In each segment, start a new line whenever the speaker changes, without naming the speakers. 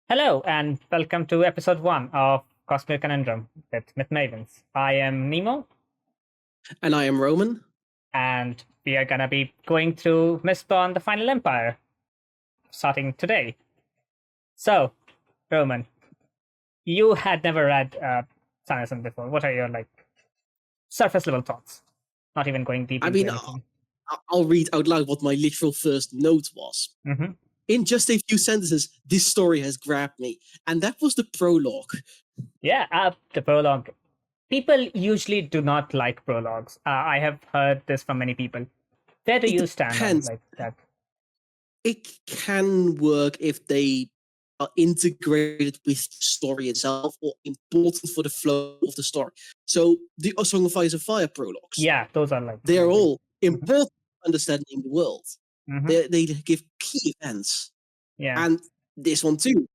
Hello, and welcome to episode 1 of Cosmere Conundrum with Myth Mavens. I am Nemo,
And I am Roman.
and we are gonna be going through Mistborn The Final Empire, starting today. So, Roman, you had never read Sanderson before. What are your, surface level thoughts? Not even going deep
I
into
mean,
anything.
I'll read out loud what my literal first note was.
Mm-hmm.
In just a few sentences, this story has grabbed me. And that was the prologue.
Yeah, the prologue. People usually do not like prologues. I have heard this from many people. Where do
It
you stand on
depends.
that?
It can work if they are integrated with the story itself or important for the flow of the story. So the A Song of Ice and Fire prologues,
Yeah, those are like
they're
amazing.
all important for understanding the world.
Mm-hmm.
They give key events.
Yeah.
And this one too.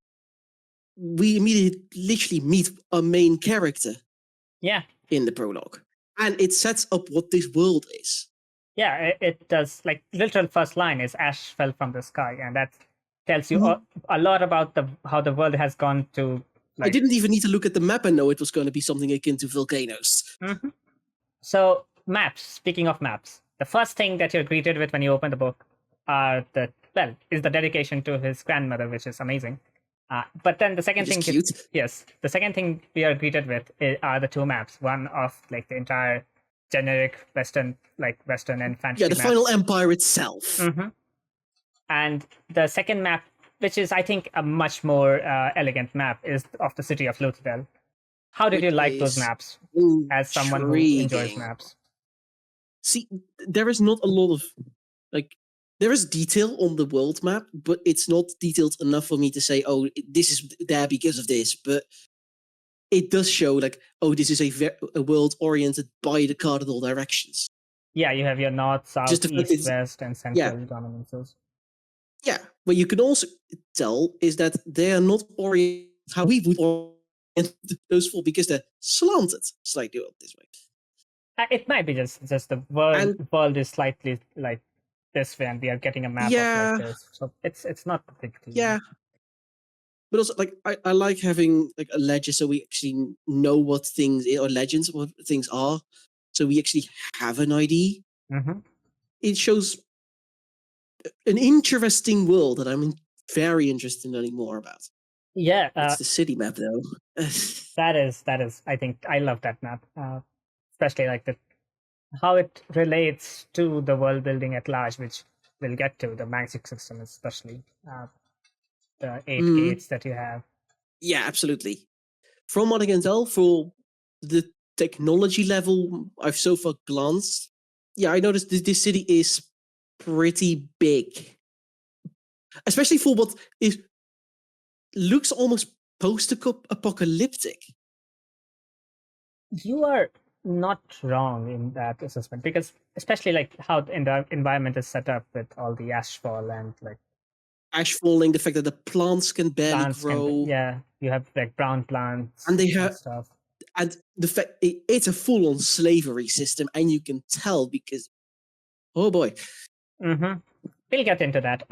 We immediately literally meet a main character
Yeah.
in the prologue. And it sets up what this world is.
Yeah, it does. Like, literal first line is ash fell from the sky, and that tells you a lot about how the world has gone to.
I didn't even need to look at the map and know it was going to be something akin to volcanoes.
Mm-hmm. So maps. Speaking of maps, the first thing that you're greeted with when you open the book are is the dedication to his grandmother, which is amazing. But then the second thing,
Cute.
yes, the second thing we are greeted with are the two maps. One of like the entire generic Western and fantasy.
Yeah, the
map.
final empire itself.
Mm-hmm. And the second map, which is I think a much more elegant map, is of the city of Luthadel. How did you like those maps as someone who enjoys maps?
See, there is not a lot of there is detail on the world map, but it's not detailed enough for me to say, oh, this is there because of this. But it does show this is a world oriented by the cardinal directions.
Yeah, you have your north, south, east, west, and central dominances.
Yeah, what you can also tell is that they are not oriented how we would orient those four because they're slanted slightly this way.
It might be just the world is slightly like this way, and we are getting a map of like this. So it's not a big deal.
Yeah. But also, I like having a ledger so we actually know what things or legends what things are, so we actually have an idea.
Mm-hmm.
It shows an interesting world that I'm very interested in learning more about.
Yeah,
it's the city map though.
that is. I think I love that map, especially like how it relates to the world building at large, which we'll get to the magic system, especially the 8 gates that you have.
Yeah, absolutely. From what I can tell, for the technology level I've so far glanced, yeah, I noticed this city is pretty big, especially for what looks almost post-apocalyptic.
You are not wrong in that assessment, because especially like how the environment is set up with all the ashfall and like
ash falling, the fact that the plants can barely grow.
You have like brown plants
and they have
stuff.
And the fact it's a full-on slavery system, and you can tell because, oh boy.
Mm-hmm. We'll get into that.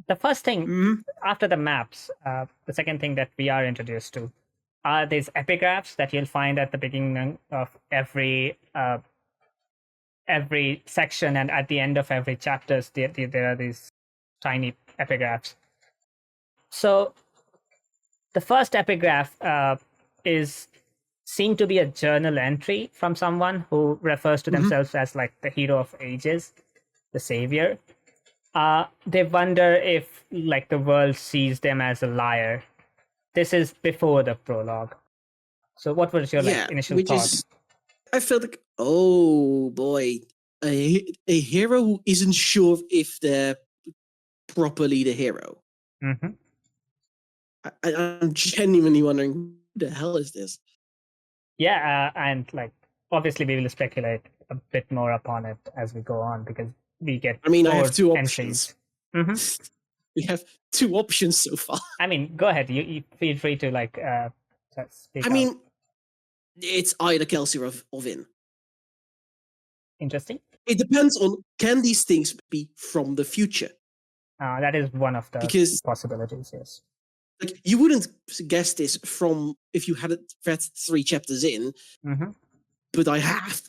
The first thing after the maps, the second thing that we are introduced to are these epigraphs that you'll find at the beginning of every section, and at the end of every chapter, there are these tiny epigraphs. So the first epigraph is seen to be a journal entry from someone who refers to themselves as like the hero of ages, the savior. They wonder if like the world sees them as a liar. This is before the prologue. So what was your initial thought?
I felt like, oh boy, a hero who isn't sure if they're properly the hero.
Mm-hmm.
I'm genuinely wondering, who the hell is this?
Yeah, and like obviously we will speculate a bit more upon it as we go on, because we get.
I have two options.
Mm-hmm.
We have two options so far.
I mean, go ahead. You feel free to like. Speak out.
It's either Kelsier or Vin.
Interesting.
It depends on, can these things be from the future?
That is one of the possibilities. Yes.
like you wouldn't guess this from if you had read 3 chapters in, but I have.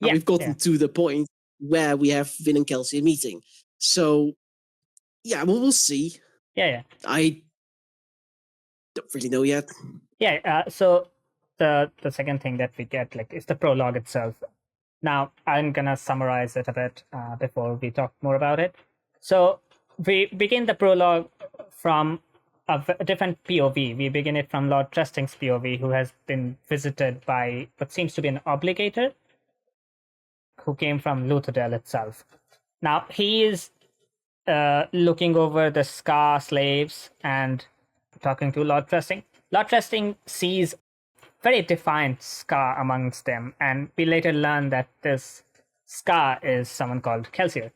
And we've gotten to the point where we have Vin and Kelsier meeting. So, yeah, well, we'll see.
Yeah.
I don't really know yet.
Yeah. So the second thing that we get is the prologue itself. Now I'm gonna summarize it a bit before we talk more about it. So we begin the prologue from a different POV. We begin it from Lord Trusting's POV, who has been visited by what seems to be an obligator who came from Luthadel itself. Now he is looking over the Scar slaves and talking to Lord Trusting. Lord Trusting sees very defined Scar amongst them, and we later learn that this Scar is someone called Kelsier,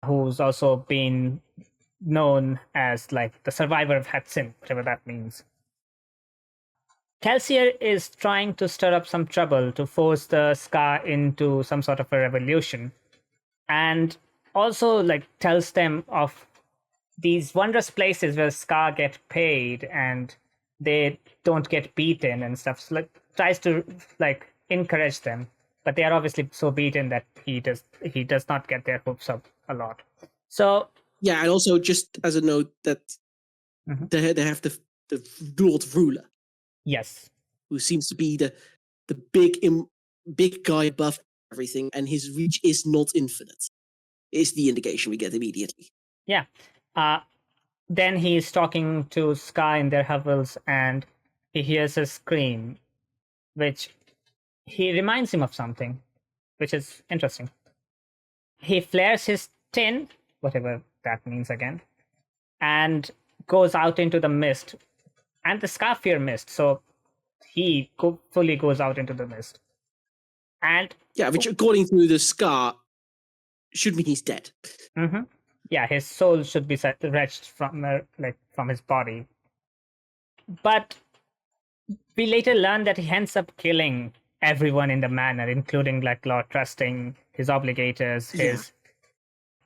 who's also been known as the survivor of Hatsin, whatever that means. Kelsier is trying to stir up some trouble to force the Scar into some sort of a revolution, and also tells them of these wondrous places where Scar get paid and they don't get beaten and stuff. So tries to encourage them, but they are obviously so beaten that he does not get their hopes up a lot. So
yeah, and also just as a note that they have the Lord Ruler.
Yes,
who seems to be the big guy above everything, and his reach is not infinite. Is the indication we get immediately.
Yeah. Then he's talking to Sky in their hovels, and he hears a scream, which he reminds him of something, which is interesting. He flares his tin, whatever that means again, and goes out into the mist, and the Scar fear mist. So he fully goes out into the mist, and
yeah, which according to the Scar should mean he's dead.
Yeah, his soul should be wrenched from his body. But we later learn that he ends up killing everyone in the manor, including Lord Trusting, his obligators, his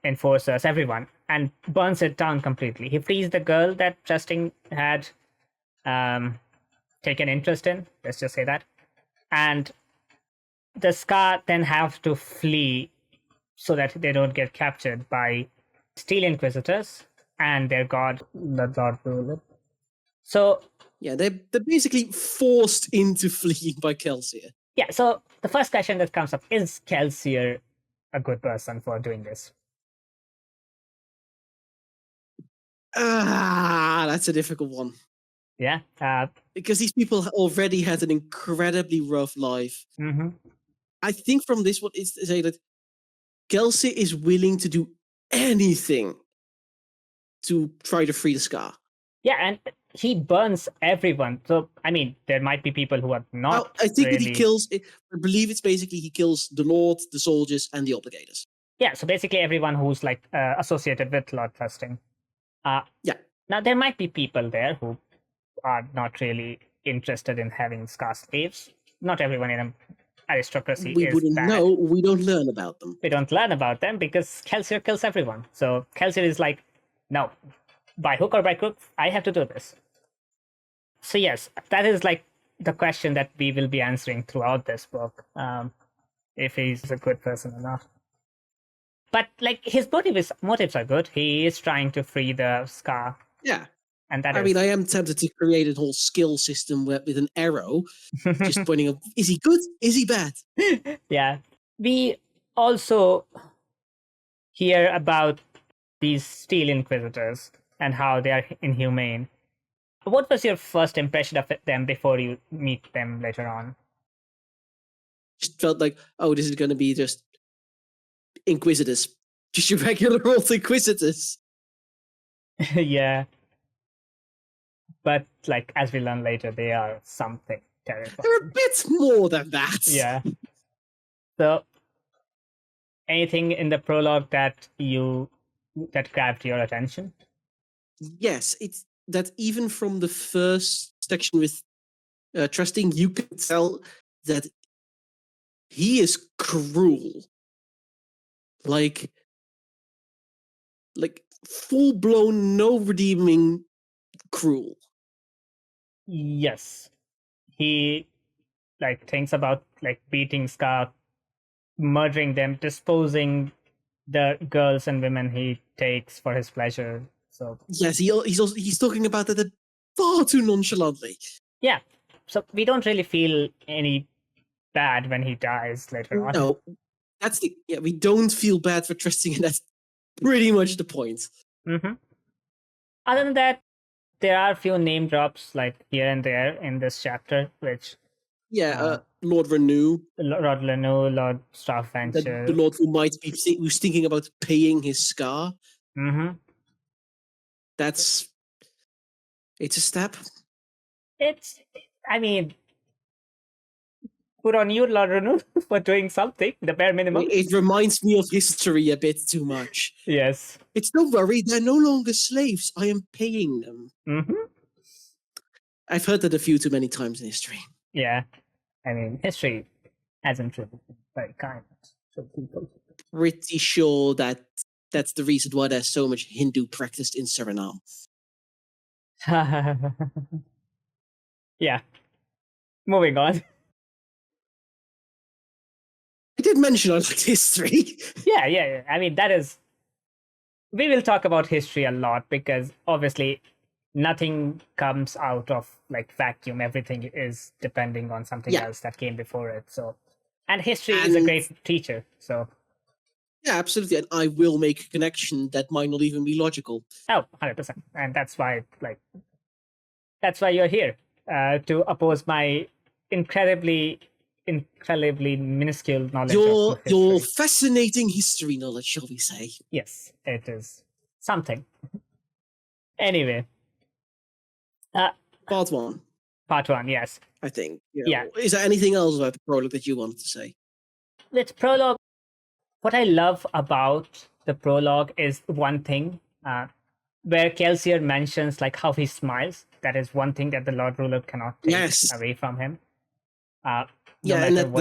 enforcers, everyone, and burns it down completely. He frees the girl that Trusting had taken interest in, let's just say that. And the Scar then have to flee so that they don't get captured by Steel Inquisitors and their god, the Lord Ruler. So
yeah, they're basically forced into fleeing by Kelsier.
Yeah, so the first question that comes up is Kelsier a good person for doing this?
That's a difficult one.
Yeah.
Because these people already had an incredibly rough life. I think from this one is to say that Kelsier is willing to do anything to try to free the Scar.
Yeah, and he burns everyone. So, I mean, there might be people who are not.
I think
really...
that he kills, I believe it's basically he kills the Lord, the soldiers, and the obligators.
Yeah, so basically everyone who's associated with Lord Trusting.
Yeah.
Now, there might be people there who are not really interested in having Scar slaves. Not everyone in an aristocracy
we
is
wouldn't
bad.
know. We don't learn about them.
We don't learn about them because Kelsier kills everyone. So Kelsier is like, no, by hook or by crook, I have to do this. So yes, that is the question that we will be answering throughout this book, if he's a good person or not. But his motives are good. He is trying to free the Scar.
Yeah.
And that
I mean, I am tempted to create a whole skill system with an arrow, just pointing up, is he good? Is he bad?
Yeah. We also hear about these Steel Inquisitors and how they are inhumane. What was your first impression of them before you meet them later on?
Just felt like, oh, this is going to be just Inquisitors. Just your regular old Inquisitors.
Yeah. But as we learn later, they are something terrifying.
They're a bit more than that.
Yeah. So, anything in the prologue that grabbed your attention?
Yes, it's that even from the first section with Trusting, you can tell that he is cruel. Like full-blown, no redeeming cruel.
Yes. He thinks about beating Scar, murdering them, disposing the girls and women he takes for his pleasure. So
Yes, he's talking about that far too nonchalantly.
yeah. So we don't really feel any bad when he dies later on.
No, we don't feel bad for trusting, and that's pretty much the point.
Mm-hmm. Other than that, there are a few name drops here and there in this chapter, which
Lord Renew,
Lord Lanu, Lord
the
Starventure.
Lord who who's thinking about paying his Scar.
Mm-hmm.
It's a step.
I mean, good on you, Lord Renu, for doing something, the bare minimum.
It reminds me of history a bit too much.
Yes.
It's no worry, they're no longer slaves. I am paying them.
Mm-hmm.
I've heard that a few too many times in history.
Yeah. I mean, history hasn't really been very kind to people.
Pretty sure that's the reason why there's so much Hindu practiced in Suriname.
Yeah. Moving on.
I did mention I liked history.
Yeah. I mean, we will talk about history a lot because obviously nothing comes out of vacuum. Everything is depending on something else that came before it. So, and history is a great teacher. So,
yeah, absolutely. And I will make a connection that might not even be logical.
Oh, 100%. And that's why you're here, to oppose my incredibly minuscule knowledge of history.
Your fascinating history knowledge, shall we say?
Yes, it is something. Anyway,
part one.
Part one, yes.
I think.
Yeah.
Is there anything else about the prologue that you wanted to say?
With prologue, what I love about the prologue is one thing, where Kelsier mentions how he smiles. That is one thing that the Lord Ruler cannot take away from him. No
and that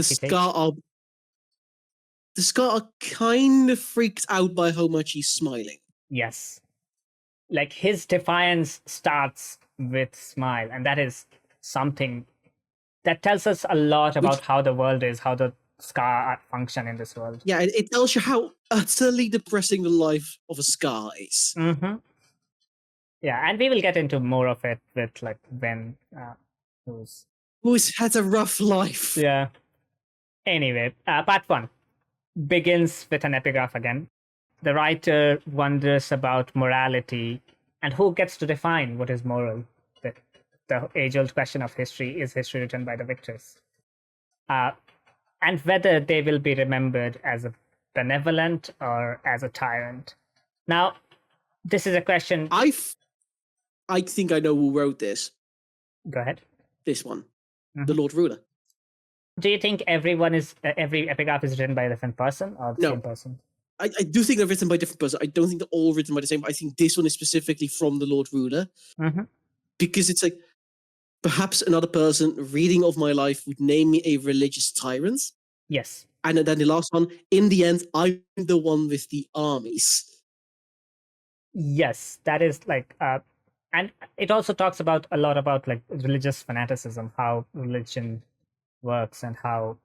the Scar are kind of freaked out by how much he's smiling.
Yes. His defiance starts with smile, and that is something that tells us a lot about how the world is, how the Scar function in this world.
Yeah, it tells you how utterly depressing the life of a Scar is.
Mm-hmm. Yeah, and we will get into more of it with Ben,
who's had a rough life.
Yeah. Anyway, part one begins with an epigraph again. The writer wonders about morality and who gets to define what is moral. The age-old question of history: is history written by the victors? And whether they will be remembered as a benevolent or as a tyrant. Now, this is a question.
I think I know who wrote this.
Go ahead.
This one, the Lord Ruler.
Do you think every epigraph is written by a different person or the same person?
I do think they're written by different person. I don't think they're all written by the same. I think this one is specifically from the Lord Ruler, because it's perhaps another person reading of my life would name me a religious tyrant.
Yes.
And then the last one, in the end, I'm the one with the armies.
Yes, that is and it also talks a lot about religious fanaticism, how religion works, and how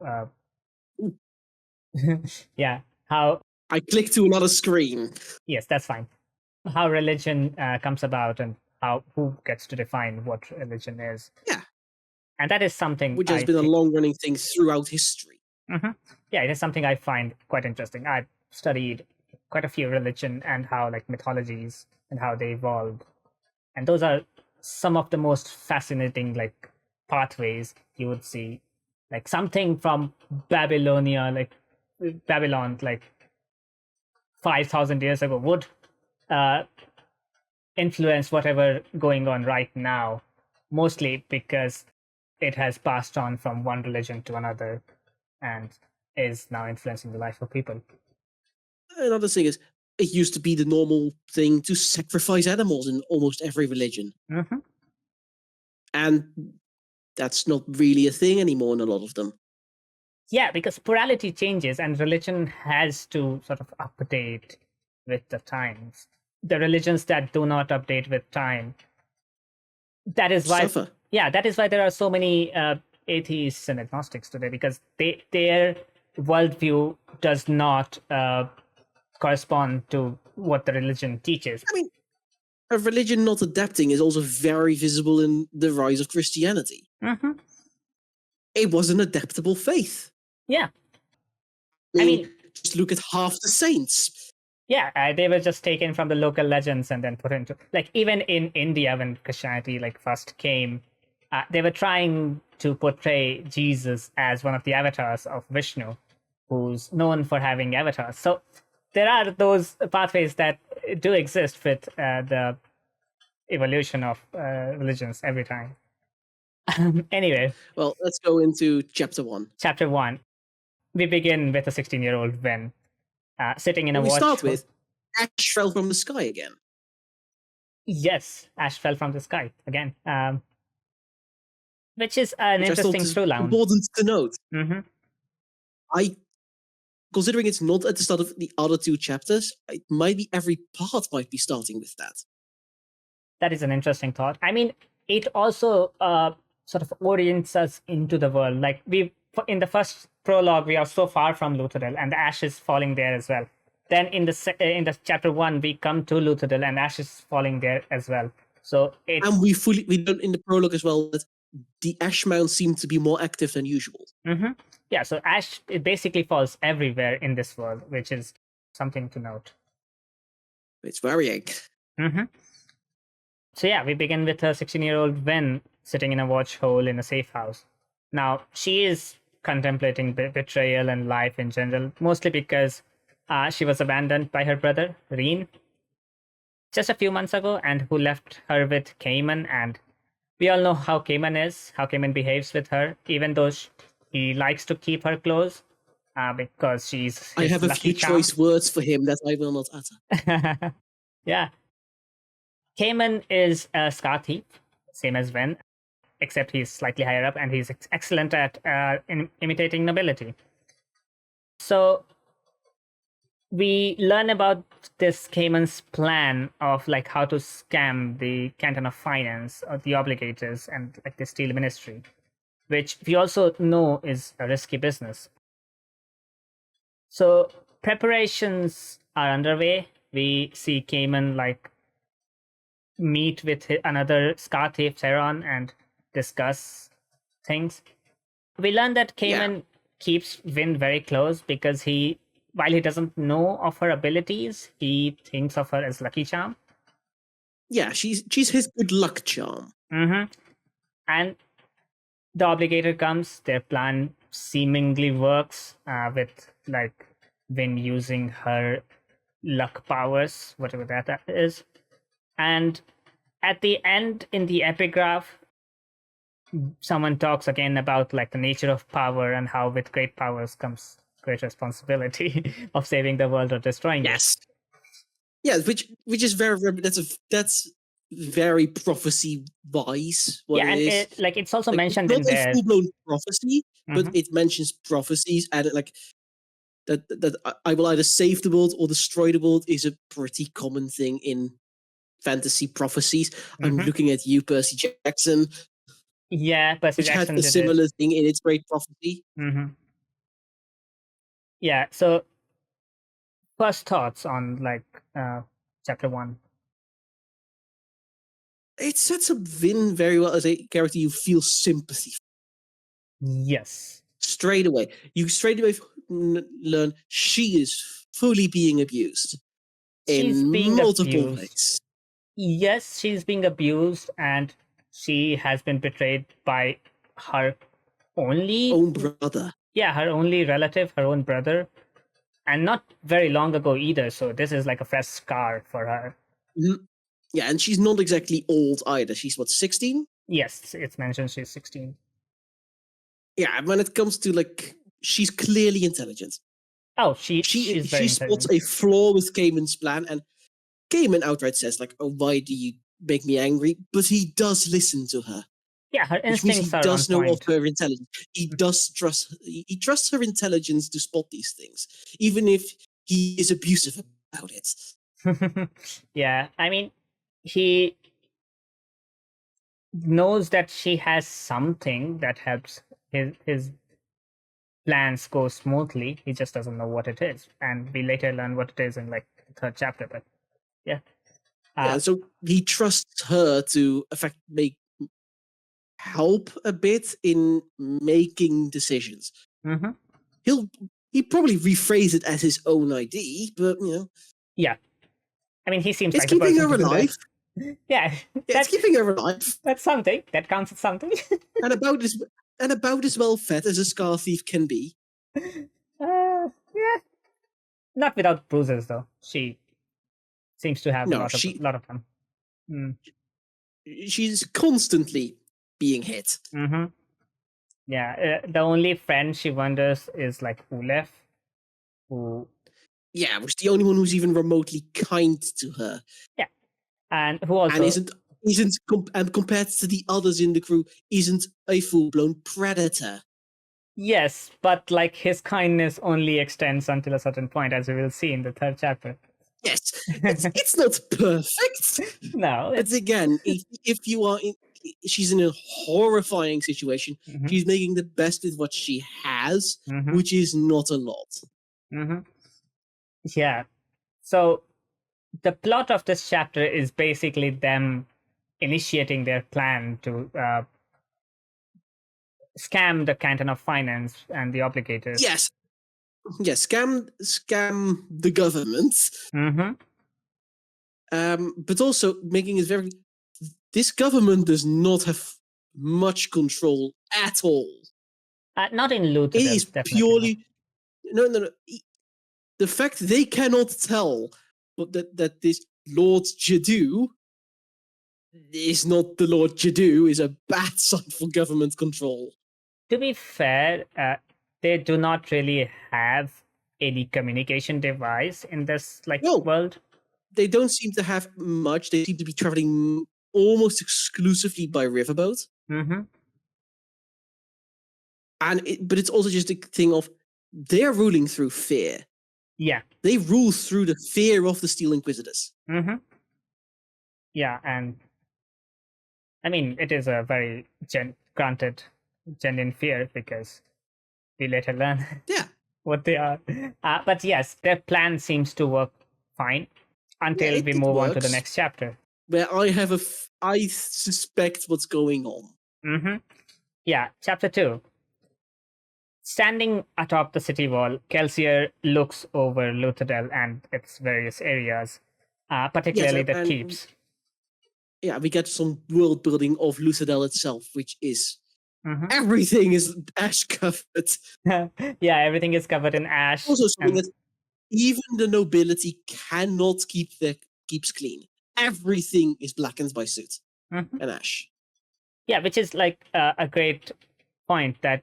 how
I clicked to another screen.
Yes, that's fine. How religion comes about and who gets to define what religion is.
Yeah.
And that is something
which has been a long-running thing throughout history.
Yeah, it is something I find quite interesting. I've studied quite a few religion and how mythologies and how they evolved. And those are some of the most fascinating pathways you would see. Something from Babylon 5,000 years ago would influence whatever going on right now, mostly because it has passed on from one religion to another and is now influencing the life of people.
Another thing is, it used to be the normal thing to sacrifice animals in almost every religion. And that's not really a thing anymore in a lot of them.
Yeah, because morality changes and religion has to sort of update with the times. The religions that do not update with time that is why,
suffer.
that is why there are so many atheists and agnostics today, because their worldview does not correspond to what the religion teaches.
I mean, a religion not adapting is also very visible in the rise of Christianity.
Mm-hmm.
It was an adaptable faith.
Yeah.
I mean, just look at half the saints.
Yeah, they were just taken from the local legends and then put into, like, even in India when Christianity like first came, they were trying to portray Jesus as one of the avatars of Vishnu, who's known for having avatars. So there are those pathways that do exist with the evolution of religions every time. Anyway,
Well, let's go into chapter 1.
chapter 1. We begin with a 16-year-old Ven sitting in a
We
watch.
start with Ash fell from the sky again.
Yes, Ash fell from the sky again, which is an
Which
interesting through line.
Important to note.
Mm-hmm.
Considering it's not at the start of the other 2 chapters, it might be every part might be starting with that.
That is an interesting thought. I mean, it also sort of orients us into the world. Like, in the first prologue, we are so far from Luthadel, and Ash is falling there as well. Then in the chapter 1, we come to Luthadel, and Ash is falling there as well. So
and we learn in the prologue as well that the Ash Mounds seem to be more active than usual.
Mm-hmm. Yeah, so Ash, it basically falls everywhere in this world, which is something to note.
It's varying.
Mm-hmm. So yeah, we begin with a 16-year-old Ven sitting in a watch hole in a safe house. Now, she is contemplating betrayal and life in general, mostly because she was abandoned by her brother, Reen, just a few months ago, and who left her with Cayman. And we all know how Cayman behaves with her, even though he likes to keep her close because she's
I have a few choice words for him that I will not utter.
Yeah. Cayman is a scar thief, same as Ven, except he's slightly higher up and he's excellent at imitating nobility. So we learn about this Cayman's plan of like how to scam the Canton of Finance or the obligators and like the Steel Ministry, which we also know is a risky business. So preparations are underway. We see Cayman like meet with another scar thief, Theron, and discuss things. We learn that Cayman keeps Vin very close because while he doesn't know of her abilities, he thinks of her as Lucky Charm.
Yeah, she's his good luck charm.
Mm-hmm. And the Obligator comes. Their plan seemingly works with like Vin using her luck powers, whatever that is. And at the end, in the epigraph, someone talks again about like the nature of power and how with great powers comes great responsibility of saving the world or destroying
it. Yeah, which is very that's very prophecy wise.
And it's also like, mentioned
not
in there.
Not a full blown prophecy, but it mentions prophecies and like that I will either save the world or destroy the world is a pretty common thing in fantasy prophecies. I'm looking at you, Percy Jackson.
Yeah, Percy Jackson
had a similar thing in its great prophecy.
Yeah, so first thoughts on like chapter 1.
It sets up Vin very well as a character you feel sympathy for.
Yes.
Straight away. You learn she is fully being abused.
She's being
multiple
abused.
ways.
Yes, she's being abused and she has been betrayed by her
own brother.
Yeah, her only relative, her own brother. And not very long ago either, so this is like a fresh scar for her.
Yeah, and she's not exactly old either. She's what, 16?
Yes, it's mentioned she's 16.
Yeah, when it comes to like, she's clearly intelligent.
Oh, she's very
spots a flaw with Cayman's plan, and Cayman outright says like, "Oh, why do you make me angry?" But he does listen to her.
Yeah, her instincts are on point. He does know of
her intelligence. He does trust. He trusts her intelligence to spot these things, even if he is abusive about it.
Yeah, I mean, he knows that she has something that helps his plans go smoothly. He just doesn't know what it is, and we later learn what it is in like the third chapter. But yeah,
Yeah, so he trusts her to help a bit in making decisions.
mm-hmm.
He probably rephrase it as his own idea, but
Yeah. I mean, he seems
it's
like the
keeping
person
her
to do that.
alive.
Yeah,
Yeah, it's keeping her alive,
that's something. That counts as something.
and about as well fed as a scar thief can be.
Yeah, not without bruises though. She seems to have
No,
a lot of them. Mm.
She's constantly being hit.
Mm-hmm. Yeah, the only friend she wonders is like Ulef, who
Was the only one who's even remotely kind to her.
yeah, and who also
And compared to the others in the crew, isn't a full-blown predator.
yes, but like his kindness only extends until a certain point, as we will see in the third chapter.
Yes, it's not perfect.
No,
But again, if you are she's in a horrifying situation.
Mm-hmm.
She's making the best with what she has,
Mm-hmm.
which is not a lot.
Mm-hmm. Yeah. So the plot of this chapter is basically them initiating their plan to scam the Canton of Finance and the obligators.
Yes, scam the government.
Mm-hmm.
But also making it very. This government does not have much control at all.
Not in Luthadel.
It is purely no. The fact they cannot tell that this Lord Jadu is not the Lord Jadu is a bad sign for government control.
To be fair, they do not really have any communication device in this world.
They don't seem to have much. They seem to be traveling almost exclusively by riverboat.
Mm-hmm.
But it's also just a thing of they're ruling through fear.
Yeah.
They rule through the fear of the Steel Inquisitors.
Mm-hmm. Yeah, and I mean, it is a very granted genuine fear because we later learn what they are. But yes, their plan seems to work fine until we move on to the next chapter.
Where I suspect what's going on.
Mm-hmm. Yeah, chapter 2. Standing atop the city wall, Kelsier looks over Luthadel and its various areas, particularly the keeps.
Yeah, we get some world building of Luthadel itself, which is everything is ash covered.
Yeah, everything is covered in ash.
Also showing that even the nobility cannot keep their keeps clean. Everything is blackened by soot and ash.
Yeah, which is like a great point that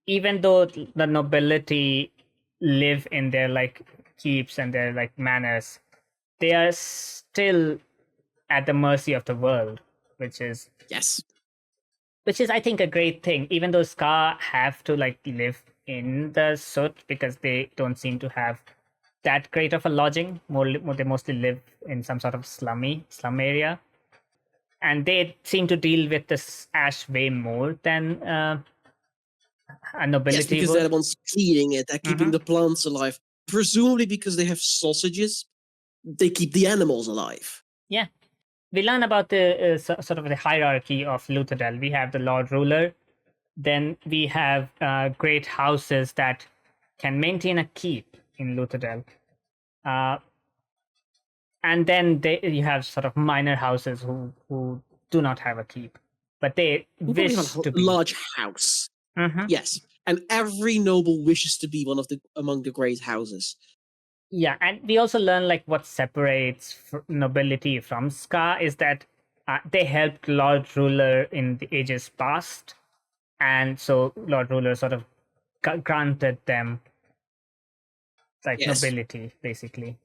even though the nobility live in their keeps and their manors, they are still at the mercy of the world, which is I think a great thing. Even though Scar have to live in the soot because they don't seem to have that great of a lodging. They mostly live in some sort of slum area, and they seem to deal with this ash way more than a nobility.
Yes, because they're the ones cleaning it, they're keeping the plants alive. Presumably because they have sausages, they keep the animals alive.
Yeah. We learn about the sort of the hierarchy of Luthadel. We have the Lord Ruler. Then we have great houses that can maintain a keep in Luthadel. And then you have sort of minor houses who do not have a keep, but they wish to be.
Large house. Yes, and every noble wishes to be among the great houses.
Yeah, and we also learn what separates nobility from Scar is that they helped Lord Ruler in the ages past, and so Lord Ruler sort of granted them nobility, basically.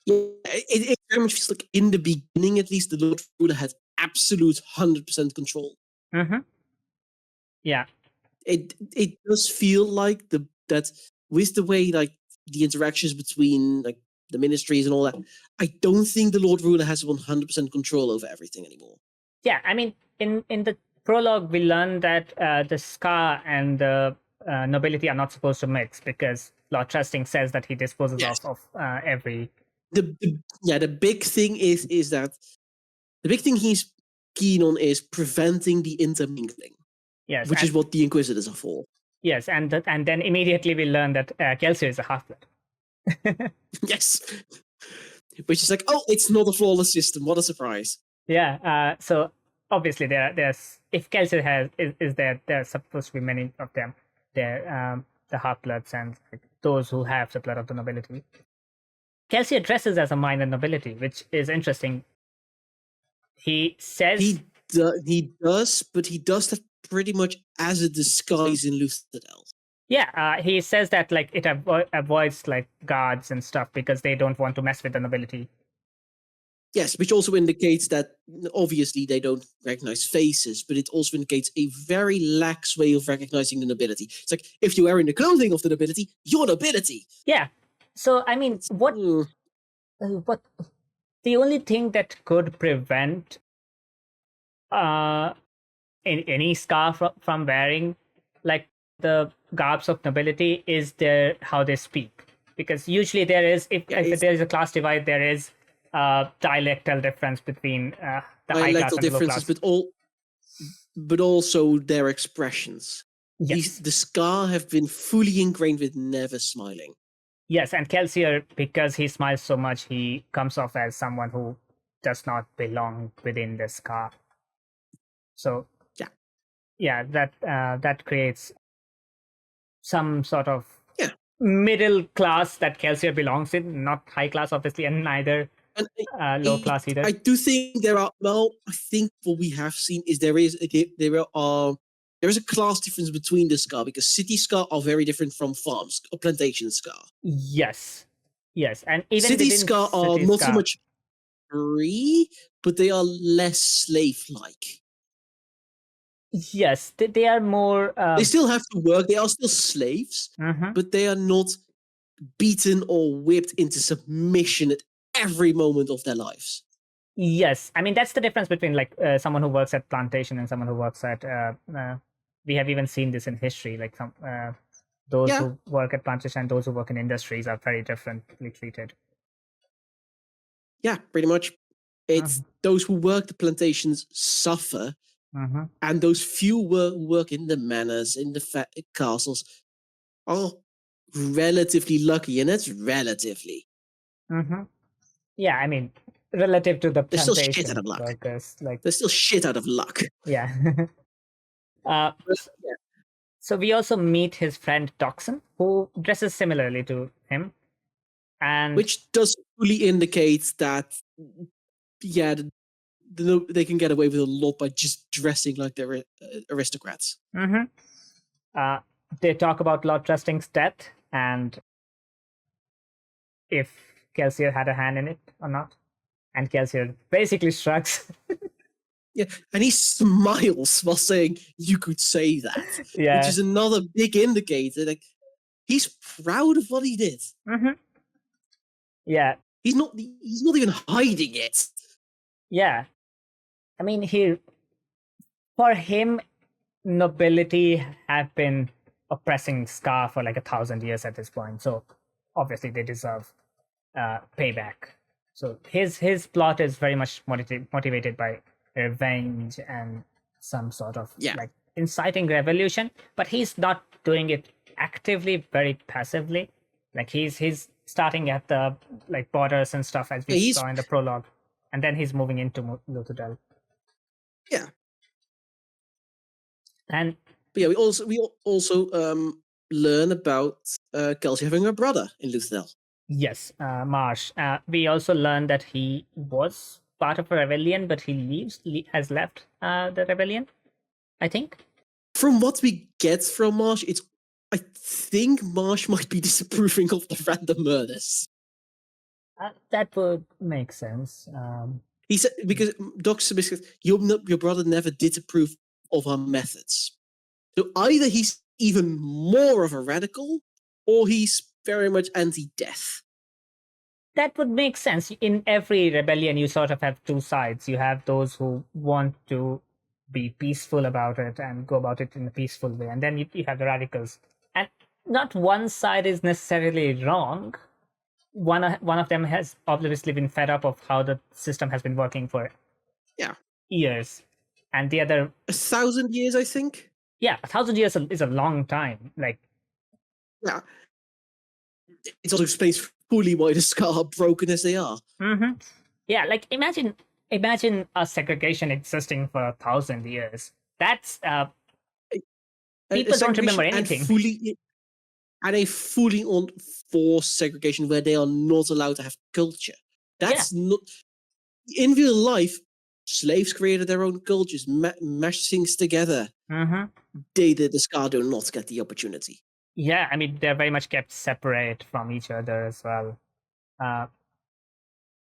Yeah, it very much feels like in the beginning, at least, the Lord Ruler had absolute 100% control.
Yeah,
it does feel like that with the way the interactions between the ministries and all that, I don't think the Lord Ruler has 100% control over everything anymore.
Yeah, I mean, in the prologue, we learn that the Scar and the nobility are not supposed to mix because Lord Trusting says that he disposes
Yes.
of every.
The big thing is that the big thing he's keen on is preventing the intermingling.
Yes,
which is what the Inquisitors are for.
Yes, and then immediately we learn that Kelsier is a half-blood.
Yes, which is like, oh, it's not a flawless system. What a surprise!
Yeah. So obviously there's if Kelsier is there, there's supposed to be many of them. They're the half-bloods and those who have the blood of the nobility. Kelsier dresses as a minor nobility, which is interesting. He says
he does, but he does that pretty much as a disguise in Luthadel.
Yeah, he says that like it avoids like guards and stuff because they don't want to mess with the nobility.
Yes, which also indicates that obviously they don't recognize faces, but it also indicates a very lax way of recognizing the nobility. It's like, if you are in the clothing of the nobility, you're nobility.
Yeah. So I mean, what the only thing that could prevent any scarf from wearing like the garbs of nobility is their how they speak, because usually there is if there is a class divide, there is dialectal difference between the high class and the low class,
but also their expressions.
Yes.
The Scar have been fully ingrained with never smiling.
Yes, and Kelsier, because he smiles so much, he comes off as someone who does not belong within the Scar. So that creates some sort of middle class that Kelsier belongs in, not high class, obviously, and neither low class either.
I do think there are. Well, I think what we have seen is there is a class difference between the Scar, because city Scar are very different from farms or plantation Scar.
Yes, and even
city Scar are not so much free, but they are less slave-like.
Yes, they are more.
They still have to work. They are still slaves, but they are not beaten or whipped into submission at every moment of their lives.
Yes, I mean that's the difference between like someone who works at plantation and someone who works at. We have even seen this in history. Like some those who work at plantation and those who work in industries are very differently treated.
Yeah, pretty much. It's those who work the plantations suffer, and those few who work in the manors, in the castles, are relatively lucky, and that's relatively.
Yeah, I mean, relative to the
they're still shit out of luck.
Workers, like
they're still shit out of luck.
Yeah. So we also meet his friend Toxin, who dresses similarly to him, and
which does fully indicate that they can get away with a lot by just dressing like they're aristocrats.
They talk about Lord Trusting's death and if Kelsier had a hand in it or not, and Kelsier basically shrugs.
Yeah, and he smiles while saying, "You could say that," which is another big indicator. Like, he's proud of what he did.
Yeah,
he's not even hiding it.
Yeah, I mean, for him, nobility have been oppressing Scar for like 1,000 years at this point. So obviously they deserve payback. So his plot is very much motivated by revenge and some sort of like inciting revolution, but he's not doing it actively, very passively. Like he's starting at the like borders and stuff, as we saw in the prologue, and then he's moving into Luthadel.
Yeah.
And
we also learn about Kelsier having a brother in Luthadel.
Yes, Marsh. We also learned that he was part of a rebellion, but he has left the rebellion, I think.
From what we get from Marsh, I think Marsh might be disapproving of the random murders.
That would make sense.
He said, because Dr. Sabiscus, your brother never did approve of our methods. So either he's even more of a radical, or he's very much anti-death.
That would make sense. In every rebellion, you sort of have two sides. You have those who want to be peaceful about it and go about it in a peaceful way. And then you have the radicals. And not one side is necessarily wrong. One of them has obviously been fed up of how the system has been working for years. And the other
1,000 years, I think.
Yeah, 1,000 years is a long time. Like,
yeah, it also explains fully why the Scar are broken as they are.
Yeah, like imagine a segregation existing for 1,000 years. That's people don't remember anything.
And a fully enforced segregation where they are not allowed to have culture. That's not in real life. Slaves created their own cultures, mashed things together. The Scar do not get the opportunity.
Yeah, I mean they're very much kept separate from each other as well.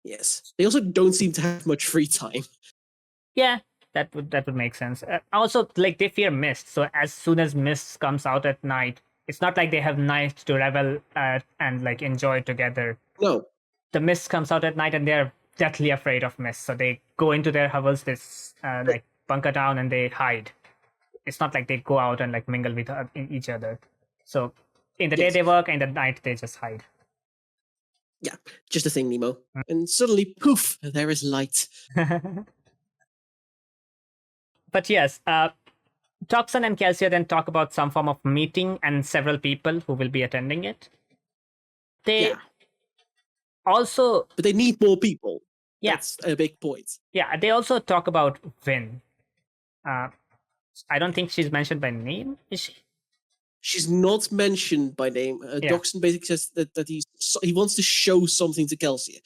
Yes, they also don't seem to have much free time.
Yeah, that would make sense. Also, like they fear mist, so as soon as mist comes out at night, it's not like they have night to revel and like enjoy together.
No,
the mist comes out at night, and they're deathly afraid of mist. So they go into their hovels, this like bunker down, and they hide. It's not like they go out and like mingle with each other. So in the day they work, and at night they just hide.
Yeah, just a thing, Nemo. And suddenly, poof, there is light.
But yes, Toxin and Kelsier then talk about some form of meeting and several people who will be attending it. They also...
But they need more people.
Yeah.
That's a big point.
Yeah, they also talk about Vin. I don't think she's mentioned by name, is she?
She's not mentioned by name. Doxon basically says that he wants to show something to Kelsier.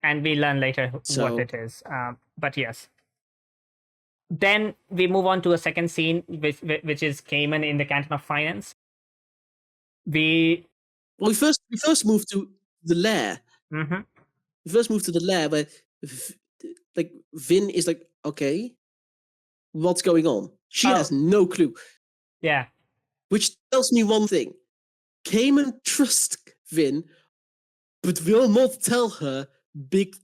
And we learn later what it is. But yes. Then we move on to a second scene, which is Cayman in the Canton of Finance. We
first move to the lair. We first move to the lair where like Vin is like, okay, what's going on? She has no clue.
Yeah.
Which tells me one thing. Cayman trusts Vin, but will not tell her big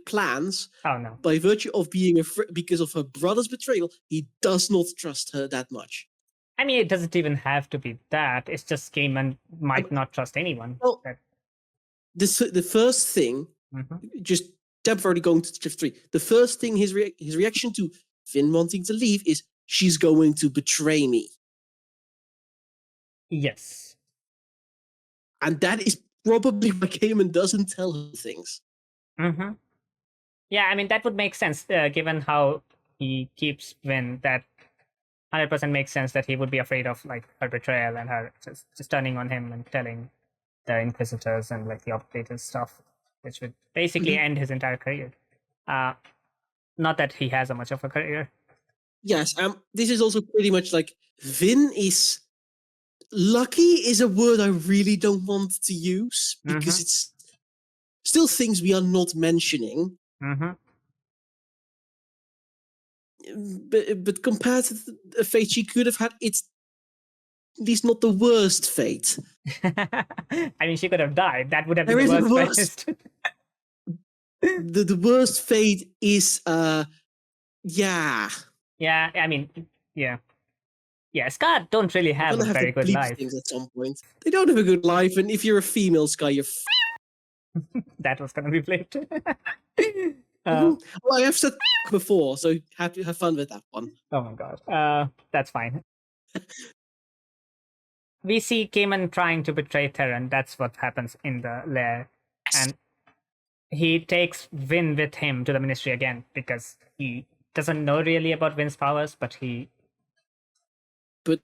plans.
Oh no.
By virtue of being because of her brother's betrayal, he does not trust her that much.
I mean, it doesn't even have to be that. It's just Cayman might not trust anyone.
Well, the first thing, just temporarily going to chapter 3, the first thing his reaction to Vin wanting to leave is, she's going to betray me.
Yes.
And that is probably why Cayman doesn't tell her things.
Yeah, I mean, that would make sense, given how he keeps Vin. That 100% makes sense that he would be afraid of like her betrayal and her just turning on him and telling the Inquisitors and like the Operators stuff, which would basically end his entire career. Not that he has a much of a career.
Yes, this is also pretty much like Vin is... Lucky is a word I really don't want to use because it's still things we are not mentioning. But compared to the fate she could have had, it's at least not the worst fate.
I mean, she could have died. That would have been the worst fate.
The worst fate is, yeah.
Yeah, I mean, yeah. Yeah, Scar don't really have a very good life.
Things at some point. They don't have a good life, and if you're a female Scar, you're...
That was going to be played.
Well, I have said before, so have fun with that one.
Oh my god. That's fine. We see Cayman trying to betray Theron. That's what happens in the lair. And he takes Vin with him to the Ministry again because he doesn't know really about Vin's powers, but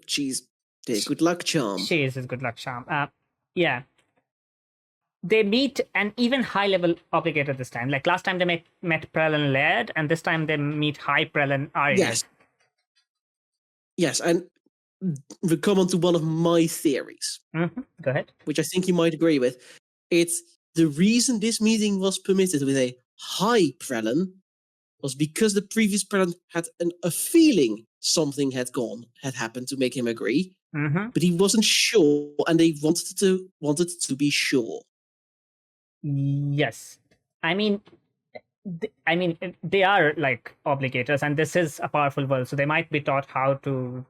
she's their good luck charm.
She is his good luck charm. Yeah. They meet an even high-level obligator this time. Like last time they met Prellan Laird, and this time they meet High Prellan Arya.
Yes, and we come on to one of my theories.
Go ahead.
Which I think you might agree with. It's the reason this meeting was permitted with a High Prellan was because the previous Prellan had a feeling something had happened to make him agree, but he wasn't sure, and they wanted to be sure.
Yes. I mean, I mean, they are like obligators, and this is a powerful world, so they might be taught how to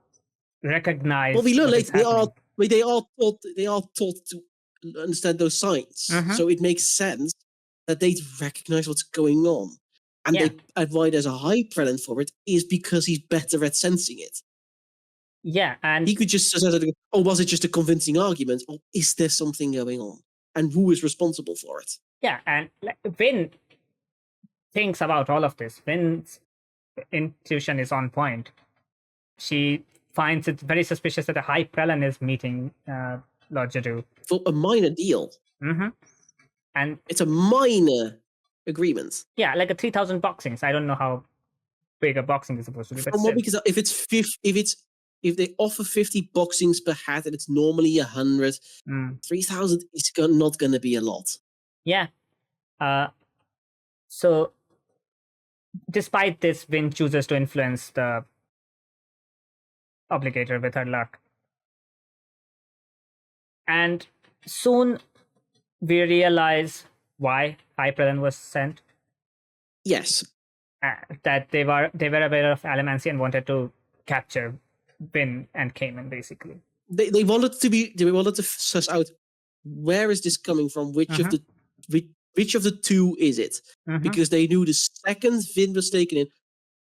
recognize
Well, we learn
what is
later
happening.
they are taught to understand those signs,
Mhm.
so it makes sense that they recognize what's going on, and
Yeah.
why there's a high prevalent for it is because he's better at sensing it.
Yeah, and
He could just say, "Oh, was it just a convincing argument, or is there something going on, and who is responsible for it?"
yeah, and like, Vin thinks about all of this. Vin's intuition is on point. She finds it very suspicious that a high prelin is meeting Lord Jadu.
For a minor deal,
And
it's a minor agreement.
yeah, like a 3,000 boxings. I don't know how big a boxing is supposed to be, but
From what
still.
we can tell, if they offer 50 boxings per hat and it's normally 100, 3,000 is not going to be a lot.
Yeah. So despite this, Vin chooses to influence the obligator with her luck. And soon we realize why High Prelin was sent.
Yes.
That they were aware of Allomancy and wanted to capture Vin and Cayman, basically.
They wanted to suss out where is this coming from, which of the two is it? Because they knew the second Vin was taken in,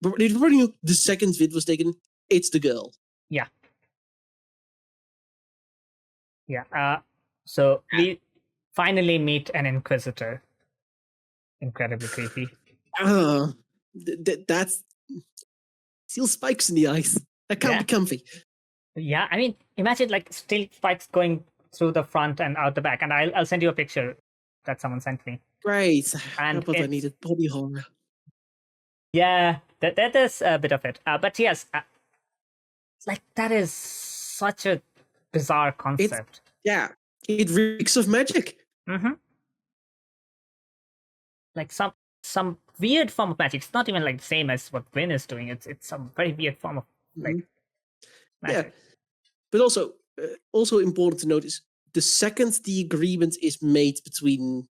but they already knew the second Vin was taken in, it's the girl.
Yeah. Yeah. So we finally meet an Inquisitor. Incredibly creepy.
That's steel spikes in the eyes. That can't be comfy.
Yeah, I mean, imagine like steel spikes going through the front and out the back, and I'll send you a picture that someone sent me.
Great.
And
but I needed body horror.
Yeah, that is a bit of it. But yes, like that is such a bizarre concept.
It reeks of magic.
Like some weird form of magic. It's not even like the same as what Vin is doing. It's some very weird form of like magic.
Yeah, but also important to notice, the second the agreement is made between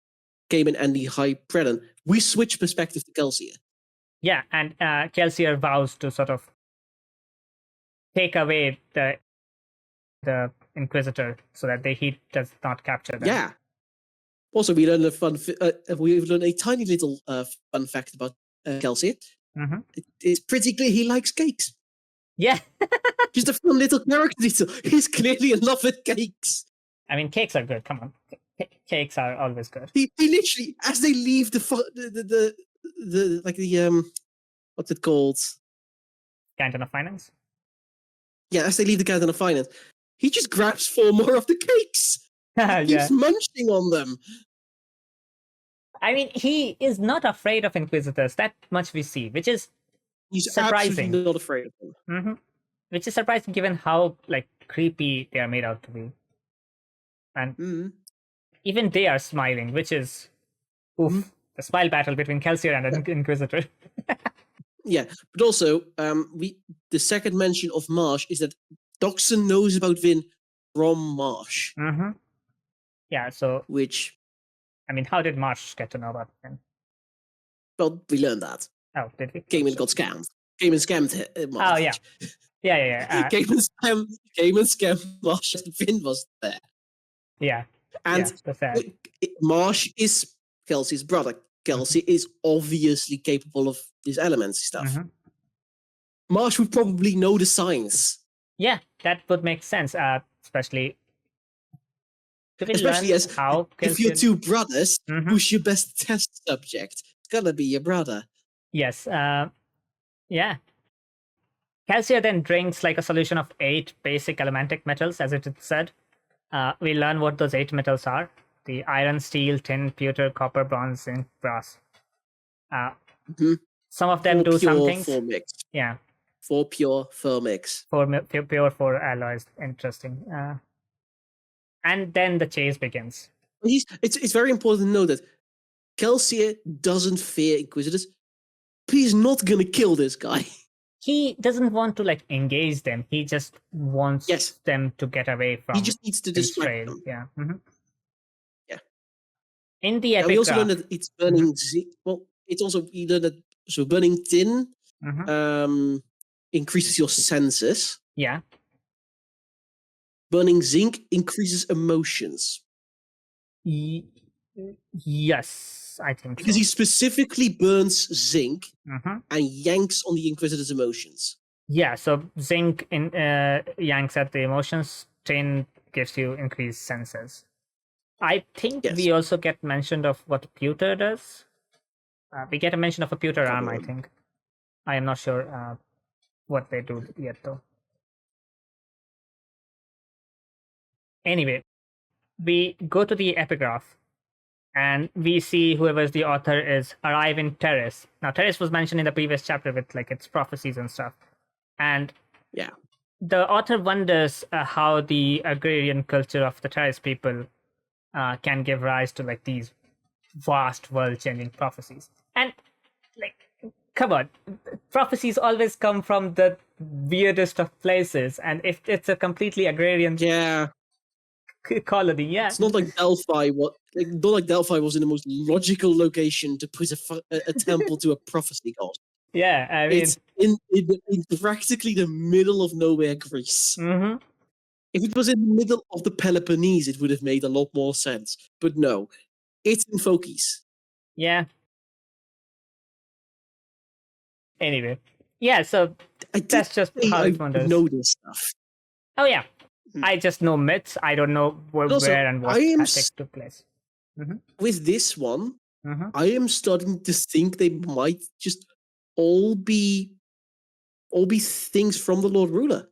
Cayman and the High Prelin, we switch perspective to Kelsier.
Yeah, and Kelsier vows to sort of take away the Inquisitor so that he does not capture them.
Yeah. Also, we learned we've learned a tiny little fun fact about Kelsier. It's pretty clear he likes cakes.
Yeah.
He's a fun little character. He's clearly in love with cakes.
I mean, cakes are good. Come on. Cakes are always good.
He literally, as they leave the what's it called?
Canton of Finance?
Yeah, as they leave the Canton of Finance, he just grabs 4 more of the cakes. He keeps munching on them.
I mean, he is not afraid of Inquisitors. That much we see, which is surprising.
Absolutely not afraid of them.
Which is surprising given how like creepy they are made out to be. And even they are smiling, which is the smile battle between Kelsier and an Inquisitor.
Yeah, but also the second mention of Marsh is that Doxson knows about Vin from Marsh.
Yeah, so
which,
I mean, how did Marsh get to know about Vin?
Well, we learned that.
Oh, did we?
Cayman got scammed. Cayman scammed Marsh.
Oh yeah. Yeah.
Cayman scammed Marsh. Vin was there.
Yeah.
And Marsh is Kelsey's brother. Kelsier is obviously capable of this elemency stuff. Marsh would probably know the signs.
Yeah, that would make sense, especially
as how if you're 2 brothers, who's your best test subject? It's gonna be your brother.
Yes. Yeah. Kelsier then drinks like a solution of 8 basic elementic metals, as it is said. We learn what those 8 metals are: the iron, steel, tin, pewter, copper, bronze, zinc, brass. Some of them do some things.
4 mix.
Yeah.
4 pure, 4 mix.
4 pure, 4 alloys. Interesting. And then the chase begins.
It's very important to know that Kelsier doesn't fear Inquisitors. He's not gonna kill this guy.
He doesn't want to like engage them. He just wants them to get away from.
He just needs to distract them.
Yeah.
Yeah.
In the epigraph,
we also learned that it's burning. Well, it's also you learn that burning tin increases your senses.
Yeah.
Burning zinc increases emotions.
Yes, I think
because
so.
he specifically burns zinc
Mm-hmm.
and yanks on the Inquisitor's emotions.
Yeah, so zinc yanks at the emotions, tin gives you increased senses. I think we also get mentioned of what pewter does. We get a mention of a pewter arm, I think. I am not sure what they do yet, though. Anyway, we go to the epigraph, and we see whoever's the author is arrive in Terrace. Now, Terrace was mentioned in the previous chapter with like its prophecies and stuff. And
yeah,
the author wonders how the agrarian culture of the Terrace people can give rise to like these vast world-changing prophecies. And like, come on, prophecies always come from the weirdest of places, and if it's a completely agrarian colony,
it's not like Delphi. Not like Delphi was in the most logical location to put a temple to a prophecy god.
Yeah, I mean,
it's in practically the middle of nowhere, Greece.
Mm-hmm.
If it was in the middle of the Peloponnese, it would have made a lot more sense. But no, it's in Phokis.
Yeah. Anyway, yeah. So that's just how it wonders.
I know this stuff.
Oh yeah, I just know myths. I don't know where and what took place. Mm-hmm.
With this one, I am starting to think they might just all be things from the Lord Ruler.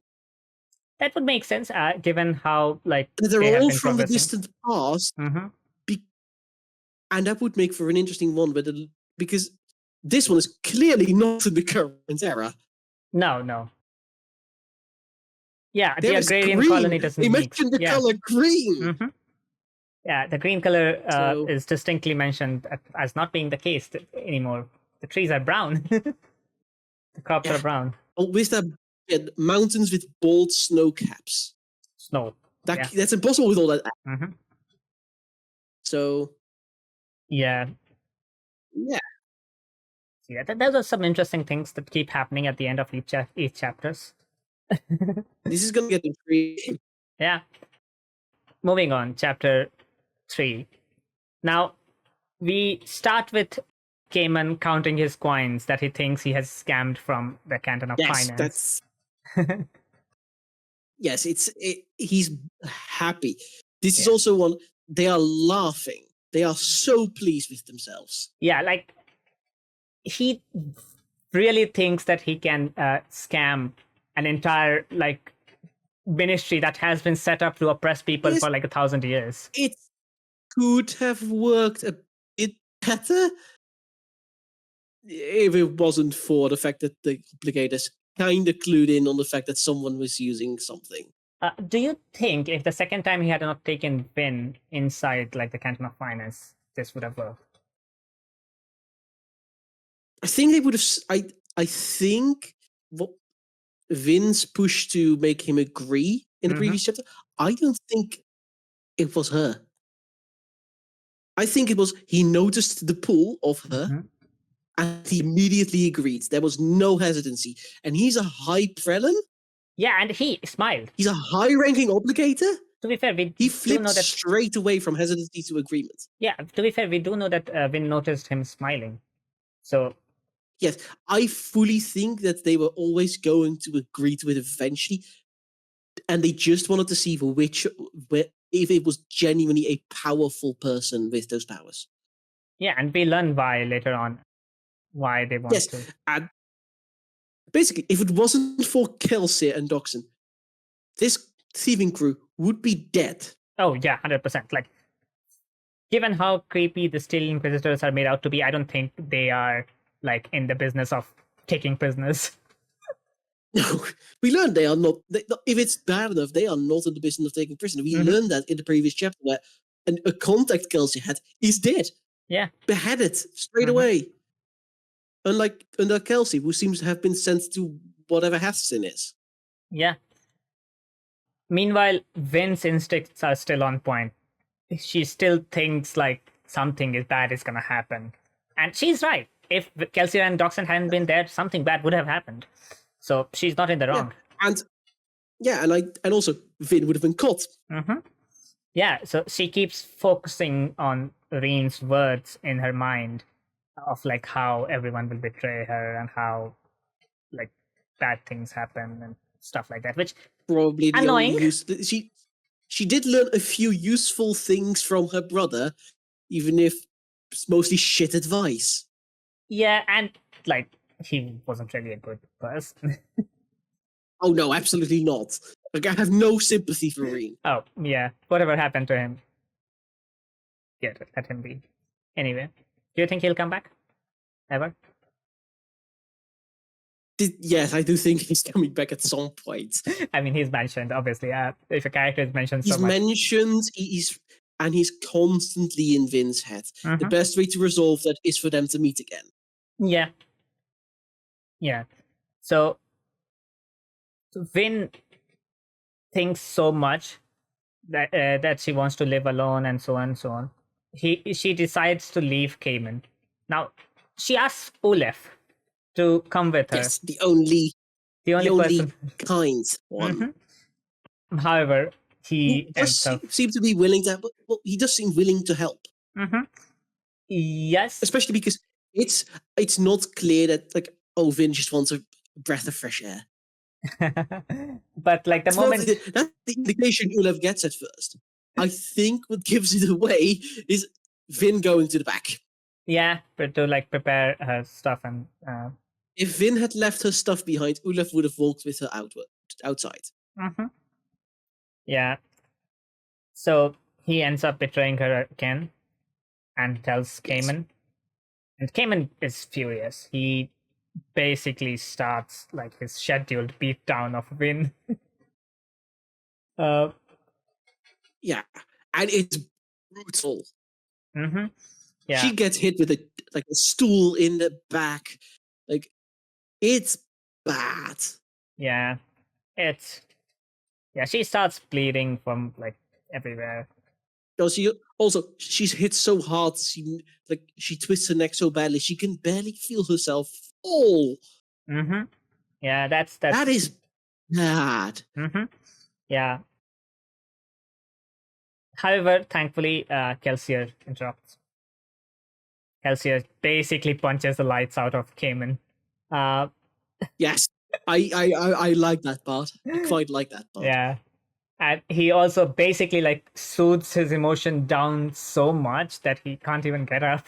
That would make sense, given how like
they're all from the distant past,
and
that would make for an interesting one. But because this one is clearly not in the current era.
No. Yeah, the agrarian colony doesn't.
They mentioned the color green.
Mm-hmm. Yeah, the green color is distinctly mentioned as not being the case anymore. The trees are brown. The crops are brown.
Oh, with that mountains with bald snow caps.
Snow.
That's impossible with all that.
Mm-hmm.
So.
Yeah. Yeah, those are some interesting things that keep happening at the end of each chapters.
This is gonna get intriguing.
Yeah. Moving on, chapter 3. Now, we start with Cayman counting his coins that he thinks he has scammed from the Canton of Finance.
Yes, he's happy. This is also one, they are laughing. They are so pleased with themselves.
Yeah, like, he really thinks that he can scam an entire, like, ministry that has been set up to oppress people for like 1,000 years.
It could have worked a bit better if it wasn't for the fact that the complicators kind of clued in on the fact that someone was using something.
Do you think if the second time he had not taken Vin inside like the Canton of Finance, this would have worked?
I think they would have. I think what Vin's push to make him agree in the previous chapter, I don't think it was her. I think it was he noticed the pull of her and he immediately agreed. There was no hesitancy. And he's a high prelin.
Yeah, and he smiled.
He's a high-ranking obligator.
To be fair,
he flipped straight away from hesitancy to agreement.
Yeah, to be fair, we do know that Vin noticed him smiling. So
yes, I fully think that they were always going to agree to it eventually, and they just wanted to see if it was genuinely a powerful person with those powers.
Yeah, and we learn why later on, why they want to.
And basically, if it wasn't for Kelsier and Doxon, this thieving crew would be dead.
Oh yeah, 100%. Like, given how creepy the Steel Inquisitors are made out to be, I don't think they are like in the business of taking prisoners.
No, we learned they are not. If it's bad enough, they are not in the business of taking prisoners. We learned that in the previous chapter where a contact Kelsier had is dead.
Yeah,
beheaded straight away. Unlike Kelsier, who seems to have been sent to whatever Hathsin is.
Yeah. Meanwhile, Vin's instincts are still on point. She still thinks like something bad is gonna happen, and she's right. if Kelsier and Doxon hadn't been there, something bad would have happened. So she's not in the wrong.
And also Vin would have been caught.
Mm-hmm. Yeah, so she keeps focusing on Reen's words in her mind of like how everyone will betray her and how like bad things happen and stuff like that, which
Probably the
annoying.
only use. She did learn a few useful things from her brother, even if it's mostly shit advice.
Yeah, and like he wasn't really a good person.
Oh no, absolutely not. Like I have no sympathy for Reen.
Oh yeah, whatever happened to him. Yeah, let him be. Anyway, do you think he'll come back? Ever?
Yes, I do think he's coming back at some point.
I mean, he's mentioned, obviously. If a character is mentioned so
He's
much.
mentioned, he's constantly in Vin's head.
Mm-hmm.
The best way to resolve that is for them to meet again.
Yeah. Yeah. So Vin thinks so much that that she wants to live alone and so on and so on. She decides to leave Cayman. Now, she asks Olaf to come with her.
Yes, the only
person.
kind one.
Mm-hmm. However, he
does seem to be willing to. Well, he does seem willing to help.
Mm-hmm. Yes,
especially because it's not clear that like Vin just wants a breath of fresh air.
But like the moment
that's the indication Olaf gets at first. I think what gives it away is Vin going to the back.
Yeah, but to like prepare her stuff and.
If Vin had left her stuff behind, Olaf would have walked with her outside.
Mm-hmm. Yeah. So he ends up betraying her again and tells Cayman. And Cayman is furious. He basically starts like his scheduled beatdown of Vin.
Yeah, and it's brutal.
Mm-hmm. Yeah.
She gets hit with a stool in the back. Like, it's bad.
Yeah. She starts bleeding from like everywhere.
No, she's hit so hard. She twists her neck so badly she can barely feel herself fall.
Mm-hmm. Yeah, that
is bad.
Mm-hmm. Yeah. However, thankfully, Kelsier interrupts. Kelsier basically punches the lights out of Cayman.
Yes, I like that part. I quite like that part.
Yeah. And he also basically like soothes his emotion down so much that he can't even get up.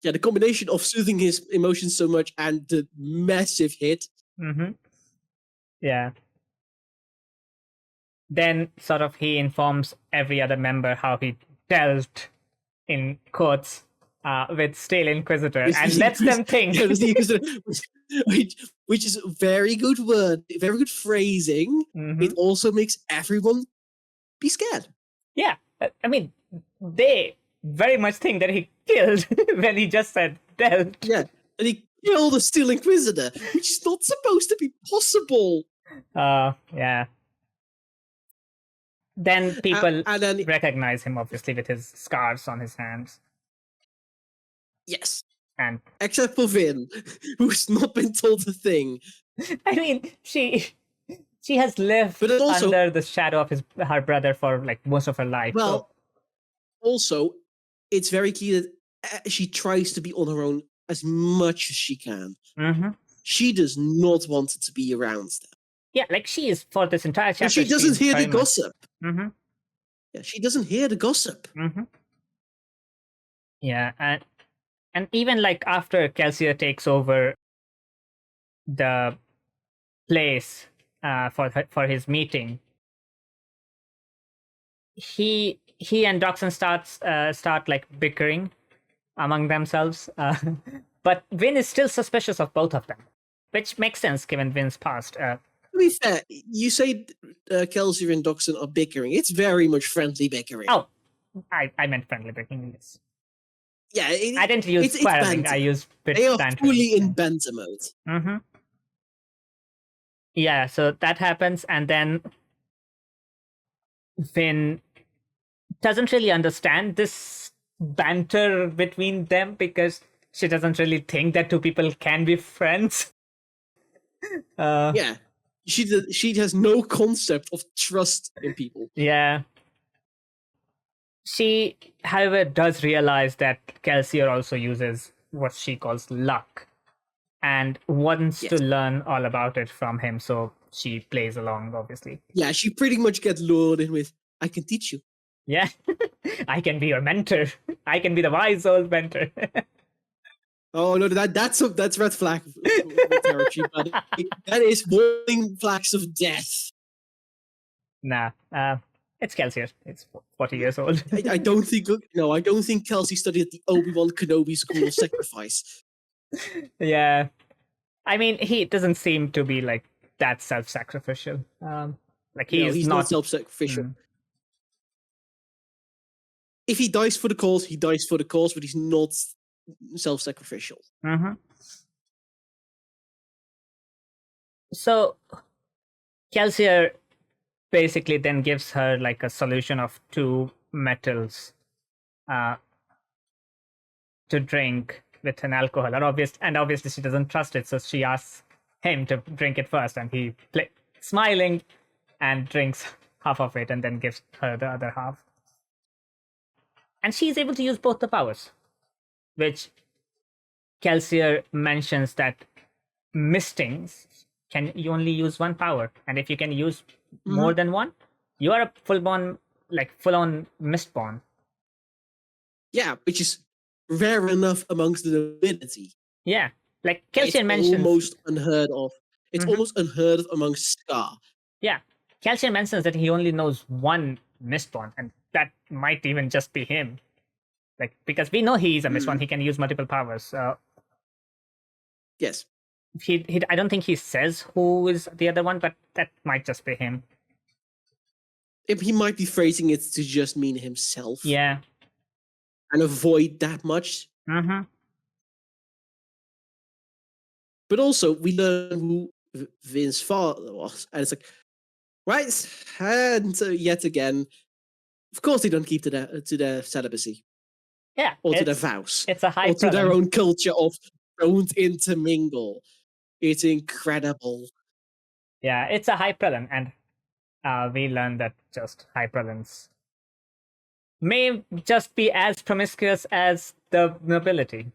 Yeah, the combination of soothing his emotions so much and the massive hit.
Mm-hmm. Yeah. Then sort of he informs every other member how he dealt in quotes with Stale Inquisitor and lets them think.
Which is a very good word, very good phrasing.
Mm-hmm.
It also makes everyone be scared.
Yeah, I mean, they very much think that he killed when he just said dealt.
Yeah, and he killed a Steel Inquisitor, which is not supposed to be possible.
Yeah. Then people
and then
recognize him, obviously, with his scars on his hands.
Yes.
And
except for Vin, who's not been told a thing.
I mean, she has lived under the shadow of her brother for like most of her life.
Well, also, it's very clear that she tries to be on her own as much as she can.
Mm-hmm.
She does not want to be around them.
Yeah, like she is for this entire chapter.
But she doesn't hear the gossip.
Mm-hmm.
Yeah, she doesn't hear the gossip.
Mm-hmm. Yeah, and even like after Kelsier takes over the place for his meeting, he and Doxon start like bickering among themselves. But Vin is still suspicious of both of them, which makes sense given Vin's past.
To be fair, you say Kelsier and Doxon are bickering. It's very much friendly bickering.
Oh, I meant friendly bickering. Yes.
Yeah,
I didn't use quarreling. I used
they are
bantering.
fully in banter mode.
Mm-hmm. Yeah, so that happens, and then Vin doesn't really understand this banter between them because she doesn't really think that two people can be friends.
Yeah, she has no concept of trust in people.
Yeah. She, however, does realize that Kelsier also uses what she calls luck and wants to
Yes.
learn all about it from him. So she plays along, obviously.
Yeah, she pretty much gets lured in with, "I can teach you."
Yeah. I can be your mentor. I can be the wise old mentor.
Oh no, that's red flag territory, buddy. That is warning flags of death.
Nah. It's Kelsier. It's 40 years old.
I don't think Kelsey studied at the Obi Wan Kenobi School of Sacrifice.
Yeah. I mean, he doesn't seem to be like that self-sacrificial. Like he's
not self-sacrificial.
Mm.
If he dies for the cause, he dies for the cause, but he's not self-sacrificial.
Mm-hmm. So Kelsier basically then gives her like a solution of 2 metals to drink with an alcohol, and obviously she doesn't trust it, so she asks him to drink it first, and he smiling and drinks half of it and then gives her the other half, and she's able to use both the powers, which Kelsier mentions that mistings you only use one power, and if you can use more than one, you are a full-on Mistborn.
Yeah, which is rare enough amongst the nobility.
Yeah, like Kelsier mentions,
almost unheard of. It's almost unheard of amongst Scar.
Yeah, Kelsier mentions that he only knows one Mistborn, and that might even just be him. Like, because we know he's a Mistborn, he can use multiple powers.
Yes.
I don't think he says who is the other one, but that might just be him.
He might be phrasing it to just mean himself.
Yeah.
And avoid that much.
Mm-hmm.
But also, we learn who Vin's father was. And it's like, right? And yet again, of course they don't keep to their celibacy.
Yeah.
Or to their vows.
It's a high
Or to their own culture of don't intermingle. It's incredible.
Yeah, it's a high prevalent, and we learn that just high prevalence may just be as promiscuous as the nobility.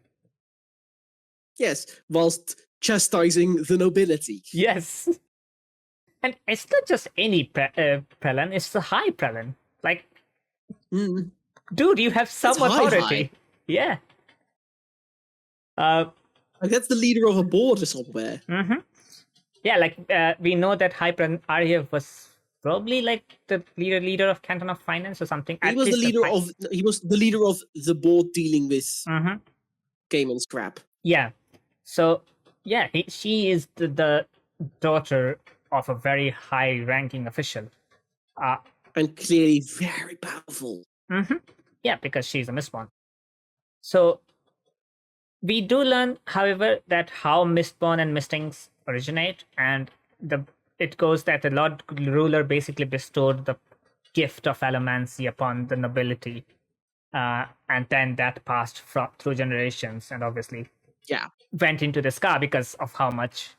Yes, whilst chastising the nobility.
Yes. And it's not just any Prelin, it's the high Prelin. Like, dude, you have some authority.
High.
Yeah.
Like that's the leader of a board or somewhere.
Mm-hmm. Yeah, like we know that High Prelin Arya was probably like the leader of Canton of Finance or something.
He was the leader of the board dealing with game and scrap.
Yeah. So yeah, she is the daughter of a very high-ranking official,
and clearly very powerful.
Yeah, because she's a Mistborn. So we do learn, however, that how Mistborn and Mistings originate, and it goes that the Lord Ruler basically bestowed the gift of allomancy upon the nobility, and then that passed through generations, and obviously went into the Scar because of how much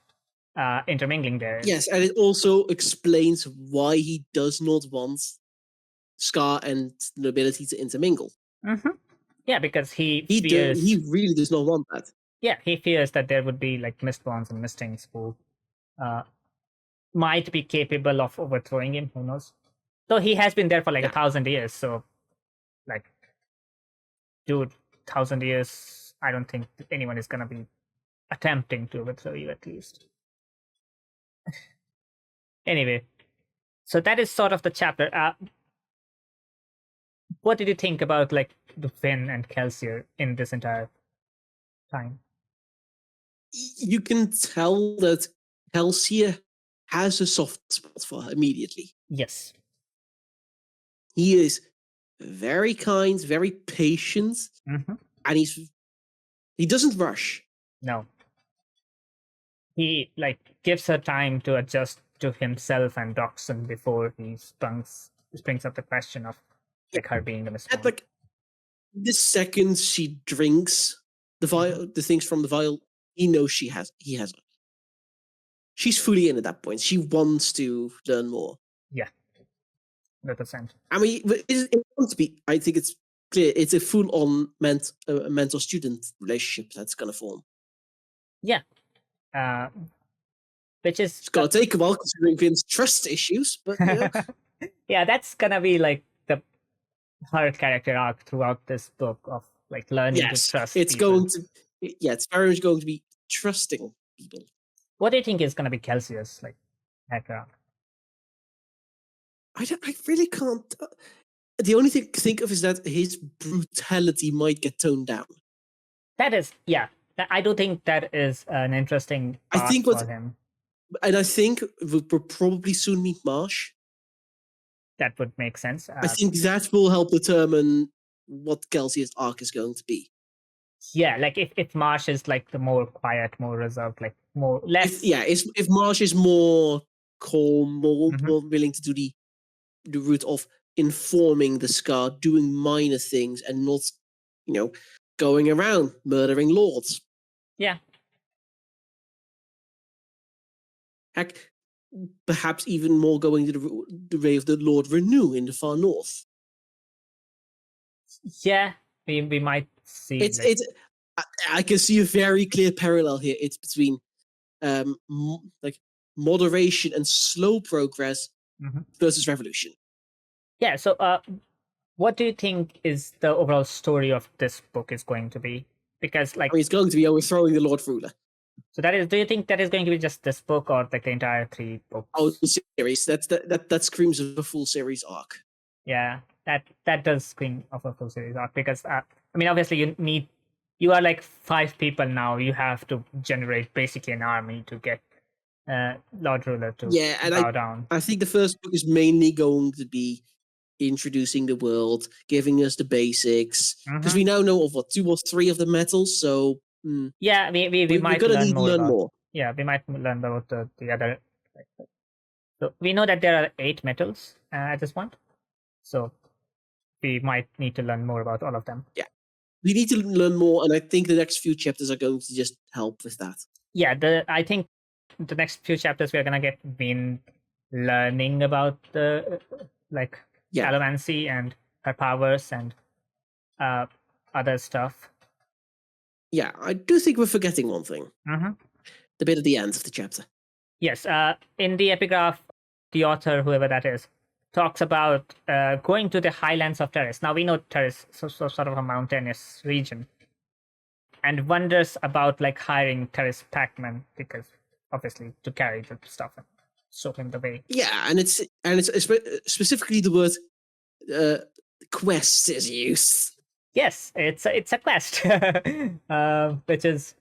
intermingling there is.
Yes, and it also explains why he does not want Scar and nobility to intermingle.
Yeah, because he
really does not want that.
Yeah, he fears that there would be like Mistborns and Mistings who might be capable of overthrowing him. Who knows? Though he has been there for like 1,000 years, so like, dude, 1,000 years. I don't think anyone is gonna be attempting to overthrow you, at least. Anyway, so that is sort of the chapter. What did you think about like the Finn and Kelsier in this entire time?
You can tell that Kelsier has a soft spot for her immediately.
Yes.
He is very kind, very patient, and he doesn't rush.
No. He like gives her time to adjust to himself and Doxson before he brings up the question of like her being the Mistborn.
Like the second she drinks the things from the vial. He knows he has her. She's fully in at that point. She wants to learn more.
Yeah, 100%.
I mean, it wants to be. I think it's clear. It's a full-on mentor-student relationship that's going to form.
Yeah, which is
it's going to take a while considering Vin's trust issues, but
yeah, that's gonna be like her character arc throughout this book of like learning to trust.
It's
people.
going to. Yeah, it's very much going to be trusting people.
What do you think is going to be Kelsier's like character arc?
I really can't. The only thing to think of is that his brutality might get toned down.
That is, yeah. I do think that is an interesting part for him.
And I think we'll probably soon meet Marsh.
That would make sense.
I think that will help determine what Kelsier's arc is going to be.
Yeah, like if Marsh is like the more quiet, more reserved, like less.
If Marsh is more calm, more willing to do the route of informing the Scar, doing minor things, and not, going around murdering lords.
Yeah.
Heck, perhaps even more going to the way of the Lord Renew in the far north.
Yeah, we might see.
I can see a very clear parallel here. It's between like moderation and slow progress versus revolution.
Yeah. So, what do you think is the overall story of this book is going to be? Because
it's going to be overthrowing the Lord Ruler.
So do you think that is going to be just this book or like the entire 3 books?
Oh, the series. That screams of a full series arc.
Yeah, that does scream of a full series arc because I mean, obviously you are like 5 people now. You have to generate basically an army to get Lord Ruler to bow down.
I think the first book is mainly going to be introducing the world, giving us the basics, because we now know of 2 or 3 of the metals. So
yeah, we might learn more. Yeah, we might learn about the other. So we know that there are 8 metals at this point. So we might need to learn more about all of them.
Yeah, we need to learn more, and I think the next few chapters are going to just help with that.
Yeah, I think the next few chapters we're gonna get Vin learning about the Calomancy and her powers and other stuff.
Yeah, I do think we're forgetting one thing. The bit at the end of the chapter.
Yes, in the epigraph, the author, whoever that is, talks about going to the highlands of Terrace. Now we know Terrace, so sort of a mountainous region, and wonders about like hiring Terrace packmen because obviously to carry the stuff and show him the way.
Yeah, and it's specifically the word quest is used.
Yes, it's a quest, which is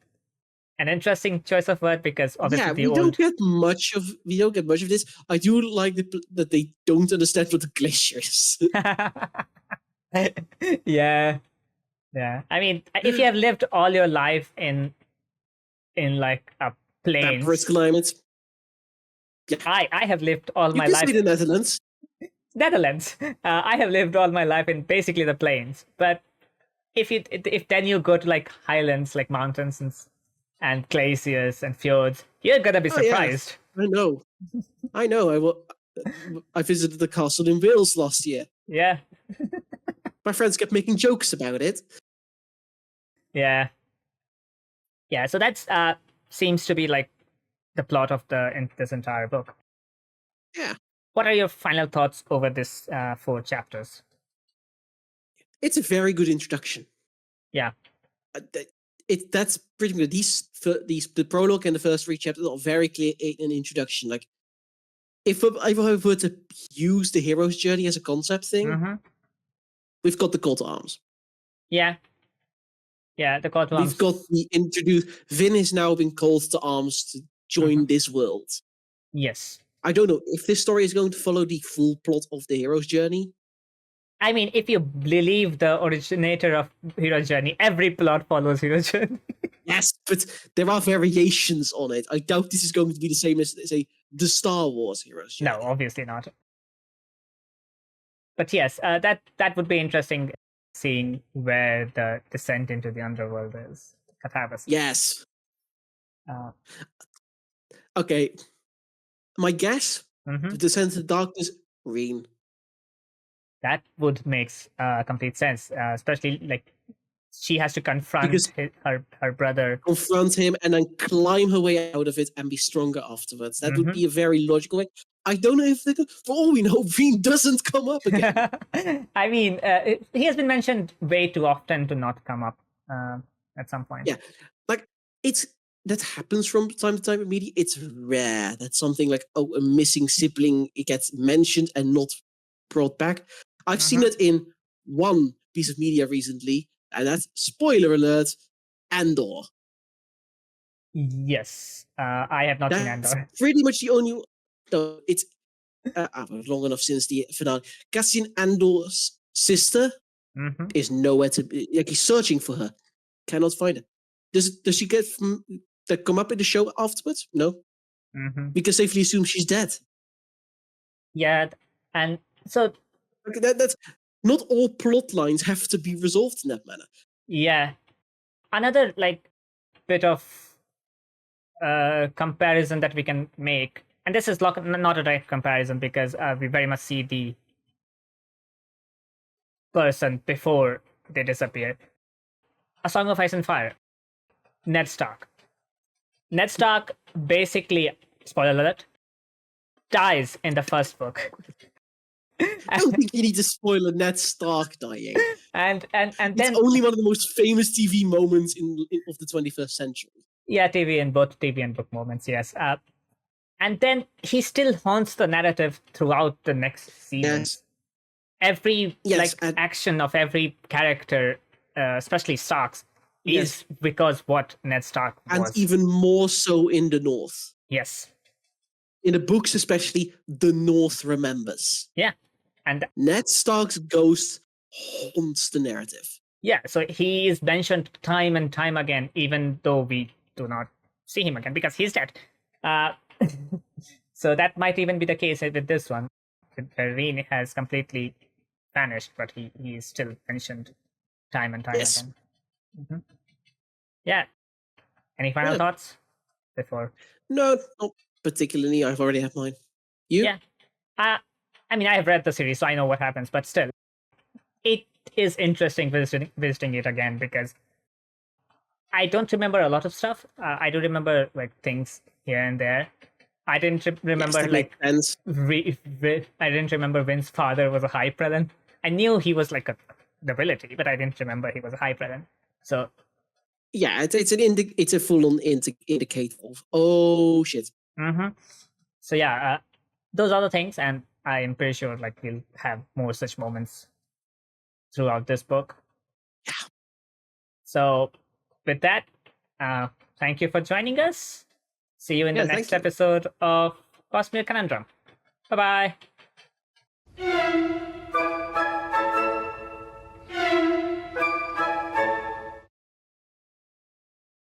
an interesting choice of word because obviously
we don't get much of this. I do like that they don't understand what the glacier is.
yeah. I mean, if you have lived all your life in like a plains,
temperate climate.
Yeah. I have lived all my life
in the Netherlands.
Netherlands. I have lived all my life in basically the plains, but if then you go to like highlands, like mountains and glaciers and fjords, you're gonna be surprised.
Yeah. I know. I visited the castle in Wales last year.
Yeah.
My friends kept making jokes about it.
Yeah. So that's seems to be like the plot of this entire book.
Yeah.
What are your final thoughts over this 4 chapters?
It's a very good introduction.
Yeah.
That's pretty good. The prologue and the first 3 chapters are very clear an introduction. Like, if I were to use the hero's journey as a concept thing, we've got the call to arms.
Yeah, the call to arms.
We've got the introduced. Vin is now been called to arms to join this world.
Yes.
I don't know if this story is going to follow the full plot of the hero's journey.
I mean, if you believe the originator of Hero's Journey, every plot follows Hero's Journey.
Yes, but there are variations on it. I doubt this is going to be the same as, say, the Star Wars Hero's Journey.
No, obviously not. But yes, that would be interesting, seeing where the descent into the underworld is. katabasis.
Yes.
Uh,
Okay. My guess:
mhm.
the Descent into Darkness, green.
That would make complete sense, especially like she has to confront
Because
her brother.
confront him and then climb her way out of it and be stronger afterwards. That would
Mhm.
be a very logical way. I don't know if they could, for all we know, Green doesn't come up again.
I mean, he has been mentioned way too often to not come up at some point.
Yeah, like it's that happens from time to time in media. It's rare that something like a missing sibling it gets mentioned and not brought back. I've seen it in one piece of media recently, and that's spoiler alert: Andor.
Yes, I have not seen
That's
Andor.
pretty much the only. No, it's long enough since the finale. Cassian Andor's sister
Mhm.
is nowhere to be. Like he's searching for her, cannot find her. Does she get that come up in the show afterwards? No,
Mhm.
we can safely assume she's dead.
Yeah, and so
Like that's not all plot lines have to be resolved in that manner.
yeah, another like bit of comparison that we can make, and this is not a direct comparison because we very much see the person before they disappear. A Song of Ice and Fire. Ned Stark. Ned Stark basically, spoiler alert, dies in the first book.
I don't think you need to spoil a Ned Stark dying.
and
It's
then
only one of the most famous TV moments of the 21st century.
yeah, both TV and book moments, yes. And then he still haunts the narrative throughout the next seasons.
Yes.
Every
Yes,
like
and-
action of every character, especially Stark's,
Yes.
is because what Ned Stark
And
was.
even more so in the North.
Yes.
In the books, especially, the North remembers.
Yeah. And
Ned Stark's ghost haunts the narrative.
yeah, so he is mentioned time and time again, even though we do not see him again because he's dead. Uh, so that might even be the case with this one. Reen has completely vanished, but he is still mentioned time and time
Yes.
again. Yeah. Any final thoughts before?
No, not particularly. I've already had mine. You?
Yeah. I mean, I have read the series, so I know what happens, but still, it is interesting visiting it again because I don't remember a lot of stuff. I do remember like things here and there. I didn't remember
that
like
makes sense.
I didn't remember Vin's father was a high prelate. I knew he was like a nobility, but I didn't remember he was a high prelate. So
Yeah, it's a full-on indicator of oh shit.
so yeah, those are the things, and I am pretty sure like we'll have more such moments throughout this book.
Yeah.
So with that, thank you for joining us. See you in the next episode of Cosmere Conundrum. Bye bye.